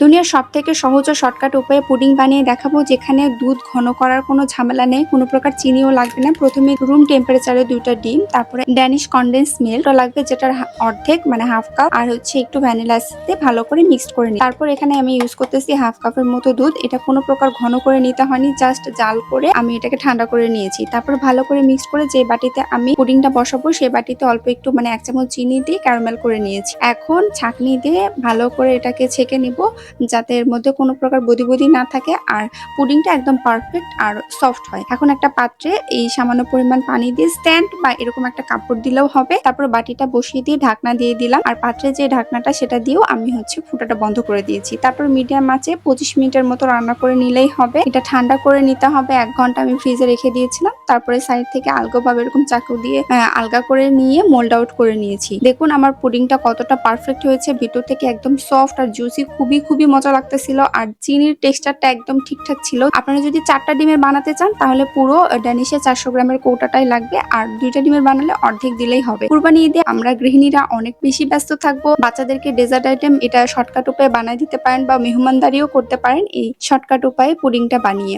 দুনিয়ার সবথেকে সহজ ও শর্টকাট উপায়ে পুডিং বানিয়ে দেখাবো, যেখানে দুধ ঘন করার কোনো ঝামেলা নেই, কোনো প্রকার চিনিও লাগবে না। প্রথমে রুম টেম্পারেচারে 2টা ডিম, তারপরে ড্যানিশ কনডেন্স মিল্ক লাগবে, যেটার অর্ধেক মানে হাফ কাপ, আর হচ্ছে একটু ভ্যানিলা এসেন্স দিয়ে ভালো করে মিক্সড করে নিই। তারপর এখানে আমি ইউজ করতেছি হাফ কাপের মতো দুধ। এটা কোনো প্রকার ঘন করে নিতে হয়নি, জাস্ট জাল করে আমি এটাকে ঠান্ডা করে নিয়েছি। তারপর ভালো করে মিক্স করে যে বাটিতে আমি পুডিংটা বসাবো সেই বাটিতে অল্প একটু মানে 1 চামচ চিনি দিয়ে ক্যারামেল করে নিয়েছি। এখন ছাঁকনি দিয়ে ভালো করে এটাকে ছেঁকে নিব, যাতে এর মধ্যে কোনো প্রকার বদি না থাকে আর পুডিংটা একদম পারফেক্ট আর সফট হয়। এখন একটা পাত্রে এই সামান্য পরিমাণ পানি দিয়ে স্ট্যান্ড বা এরকম একটা কাপড় দিলেও হবে। তারপর বাটিটা বসিয়ে দিয়ে ঢাকনা দিয়ে দিলাম, আর পাত্রে যে ঢাকনাটা সেটা দিয়েও আমি ফুটাটা বন্ধ করে দিয়েছি। তারপর মিডিয়াম আঁচে 25 মিনিটের মতো রান্না করে নিলেই হবে। এটা ঠান্ডা করে নিতে হবে। 1 ঘন্টা আমি ফ্রিজে রেখে দিয়েছিলাম। তারপরে সাইড থেকে আলগোভাবে এরকম চাকু দিয়ে আলগা করে নিয়ে মোল্ড আউট করে নিয়েছি। দেখুন আমার পুডিংটা কতটা পারফেক্ট হয়েছে, ভিতর থেকে একদম সফট আর জুসি, খুবই মজা লাগতেছিল। আর চিনির টেক্সচারটা একদম ঠিকঠাক ছিল। আপনারা যদি 4টা ডিমের বানাতে চান তাহলে পুরো ড্যানিশের 400 গ্রামের কৌটাটাই লাগবে, আর 2টা ডিমের বানালে অর্ধেক দিলেই হবে। কুরবানি ঈদে আমরা গৃহিণীরা অনেক বেশি ব্যস্ত থাকবো। বাচ্চাদেরকে ডেজার্ট আইটেম এটা শর্টকাট উপায়ে বানিয়ে দিতে পারেন বা মেহমানদারিও করতে পারেন এই শর্টকাট উপায়ে পুডিংটা বানিয়ে।